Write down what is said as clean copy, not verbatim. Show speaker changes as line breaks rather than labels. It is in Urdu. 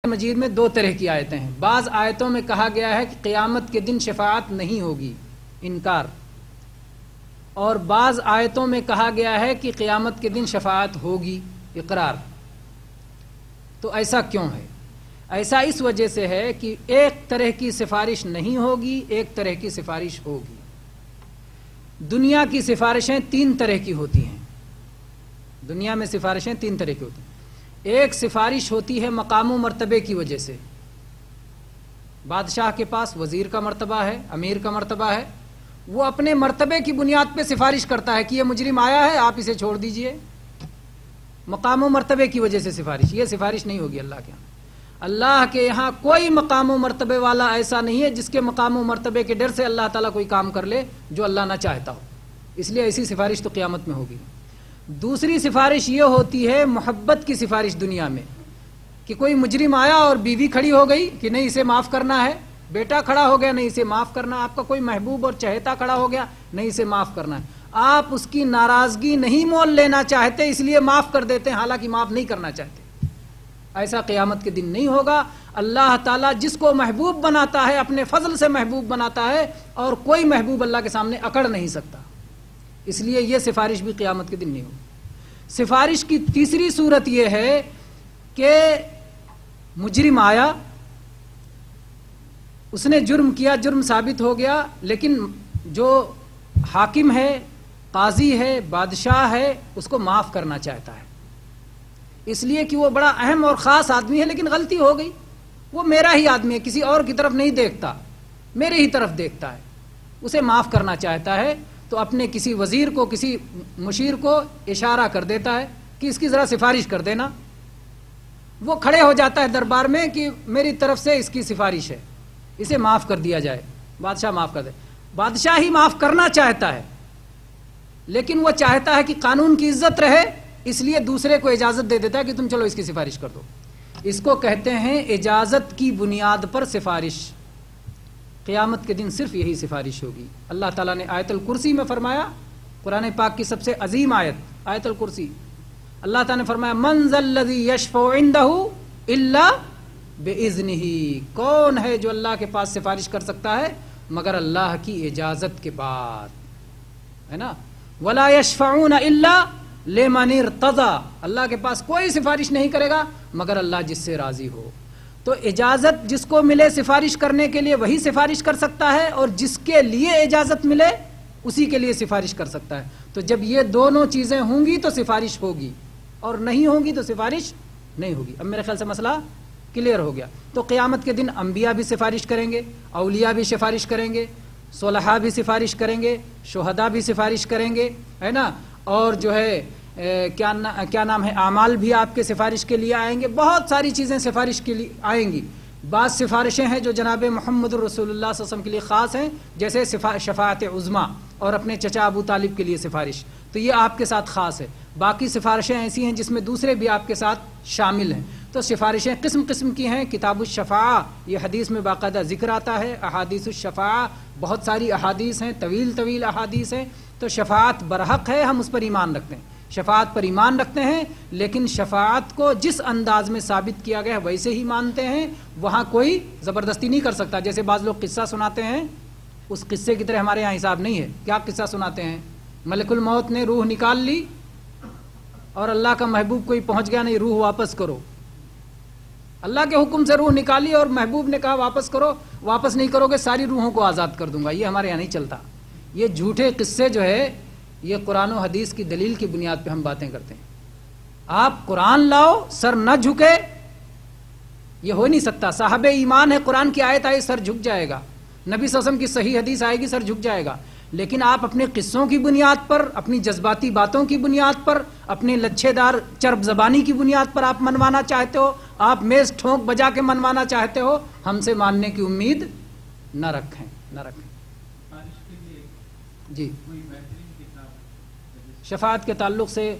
مجید میں دو طرح کی آیتیں ہیں۔ بعض آیتوں میں کہا گیا ہے کہ قیامت کے دن شفاعت نہیں ہوگی، انکار، اور بعض آیتوں میں کہا گیا ہے کہ قیامت کے دن شفاعت ہوگی، اقرار۔ تو ایسا کیوں ہے؟ ایسا اس وجہ سے ہے کہ ایک طرح کی سفارش نہیں ہوگی، ایک طرح کی سفارش ہوگی۔ دنیا کی سفارشیں تین طرح کی ہوتی ہیں، دنیا میں سفارشیں تین طرح کی ہوتی ہیں۔ ایک سفارش ہوتی ہے مقام و مرتبے کی وجہ سے، بادشاہ کے پاس وزیر کا مرتبہ ہے، امیر کا مرتبہ ہے، وہ اپنے مرتبے کی بنیاد پہ سفارش کرتا ہے کہ یہ مجرم آیا ہے، آپ اسے چھوڑ دیجئے، مقام و مرتبے کی وجہ سے سفارش۔ یہ سفارش نہیں ہوگی اللہ کے یہاں۔ اللہ کے یہاں کوئی مقام و مرتبے والا ایسا نہیں ہے جس کے مقام و مرتبے کے ڈر سے اللہ تعالیٰ کوئی کام کر لے جو اللہ نہ چاہتا ہو، اس لیے ایسی سفارش تو قیامت میں ہوگی۔ دوسری سفارش یہ ہوتی ہے محبت کی سفارش دنیا میں، کہ کوئی مجرم آیا اور بیوی کھڑی ہو گئی کہ نہیں اسے معاف کرنا ہے، بیٹا کھڑا ہو گیا نہیں اسے معاف کرنا، آپ کا کوئی محبوب اور چہیتا کھڑا ہو گیا نہیں اسے معاف کرنا ہے، آپ اس کی ناراضگی نہیں مول لینا چاہتے اس لیے معاف کر دیتے ہیں، حالانکہ معاف نہیں کرنا چاہتے۔ ایسا قیامت کے دن نہیں ہوگا۔ اللہ تعالیٰ جس کو محبوب بناتا ہے اپنے فضل سے محبوب بناتا ہے، اور کوئی محبوب اللہ کے سامنے اکڑ نہیں سکتا، اس لیے یہ سفارش بھی قیامت کے دن نہیں ہوگی۔ سفارش کی تیسری صورت یہ ہے کہ مجرم آیا، اس نے جرم کیا، جرم ثابت ہو گیا، لیکن جو حاکم ہے، قاضی ہے، بادشاہ ہے، اس کو معاف کرنا چاہتا ہے، اس لیے کہ وہ بڑا اہم اور خاص آدمی ہے، لیکن غلطی ہو گئی، وہ میرا ہی آدمی ہے، کسی اور کی طرف نہیں دیکھتا، میرے ہی طرف دیکھتا ہے، اسے معاف کرنا چاہتا ہے، تو اپنے کسی وزیر کو، کسی مشیر کو اشارہ کر دیتا ہے کہ اس کی ذرا سفارش کر دینا۔ وہ کھڑے ہو جاتا ہے دربار میں کہ میری طرف سے اس کی سفارش ہے، اسے معاف کر دیا جائے، بادشاہ معاف کر دے۔ بادشاہ ہی معاف کرنا چاہتا ہے، لیکن وہ چاہتا ہے کہ قانون کی عزت رہے، اس لیے دوسرے کو اجازت دے دیتا ہے کہ تم چلو اس کی سفارش کر دو۔ اس کو کہتے ہیں اجازت کی بنیاد پر سفارش۔ قیامت کے دن صرف یہی سفارش ہوگی۔ اللہ تعالیٰ نے آیت الکرسی میں فرمایا، قرآن پاک کی سب سے عظیم آیت آیت الکرسی، اللہ تعالیٰ نے فرمایا من ذا الذی یشفع عندہ الا باذنہ، کون ہے جو اللہ کے پاس سفارش کر سکتا ہے مگر اللہ کی اجازت کے بعد، ہے نا، ولا یشفعون الا لمن ارتضی، اللہ کے پاس کوئی سفارش نہیں کرے گا مگر اللہ جس سے راضی ہو۔ تو اجازت جس کو ملے سفارش کرنے کے لیے وہی سفارش کر سکتا ہے، اور جس کے لیے اجازت ملے اسی کے لیے سفارش کر سکتا ہے۔ تو جب یہ دونوں چیزیں ہوں گی تو سفارش ہوگی، اور نہیں ہوں گی تو سفارش نہیں ہوگی۔ اب میرے خیال سے مسئلہ کلیئر ہو گیا۔ تو قیامت کے دن انبیاء بھی سفارش کریں گے، اولیاء بھی سفارش کریں گے، صلحاء بھی سفارش کریں گے، شہداء بھی سفارش کریں گے، ہے نا، اور جو ہے کیا نام ہے، اعمال بھی آپ کے سفارش کے لیے آئیں گے، بہت ساری چیزیں سفارش کے لیے آئیں گی۔ بعض سفارشیں ہیں جو جناب محمد رسول اللہ صلی اللہ علیہ وسلم کے لیے خاص ہیں، جیسے شفاعت عظمیٰ، اور اپنے چچا ابو طالب کے لیے سفارش، تو یہ آپ کے ساتھ خاص ہے۔ باقی سفارشیں ایسی ہیں جس میں دوسرے بھی آپ کے ساتھ شامل ہیں۔ تو سفارشیں قسم قسم کی ہیں۔ کتاب الشفاعہ، یہ حدیث میں باقاعدہ ذکر آتا ہے، احادیث الشفاعہ، بہت ساری احادیث ہیں، طویل طویل احادیث ہیں۔ تو شفاعت برحق ہے، ہم اس پر ایمان رکھتے ہیں، شفاعت پر ایمان رکھتے ہیں، لیکن شفاعت کو جس انداز میں ثابت کیا گیا ہے ویسے ہی مانتے ہیں، وہاں کوئی زبردستی نہیں کر سکتا۔ جیسے بعض لوگ قصہ سناتے ہیں، اس قصے کی طرح ہمارے یہاں حساب نہیں ہے۔ کیا قصہ سناتے ہیں؟ ملک الموت نے روح نکال لی اور اللہ کا محبوب کوئی پہنچ گیا نہیں، روح واپس کرو۔ اللہ کے حکم سے روح نکالی اور محبوب نے کہا واپس کرو، واپس نہیں کرو گے ساری روحوں کو آزاد کر دوں گا۔ یہ ہمارے یہاں نہیں چلتا۔ یہ جھوٹے قصے جو ہے، یہ قرآن و حدیث کی دلیل کی بنیاد پہ ہم باتیں کرتے ہیں۔ آپ قرآن لاؤ، سر نہ جھکے، یہ ہو نہیں سکتا۔ صاحب ایمان ہے، قرآن کی آیت آئی سر جھک جائے گا، نبی صلی اللہ علیہ وسلم کی صحیح حدیث آئے گی سر جھک جائے گا۔ لیکن آپ اپنے قصوں کی بنیاد پر، اپنی جذباتی باتوں کی بنیاد پر، اپنے لچھے دار چرب زبانی کی بنیاد پر آپ منوانا چاہتے ہو، آپ میز ٹھونک بجا کے منوانا چاہتے ہو، ہم سے ماننے کی امید نہ رکھیں، نہ رکھیں۔ جی، شفاعت کے تعلق سے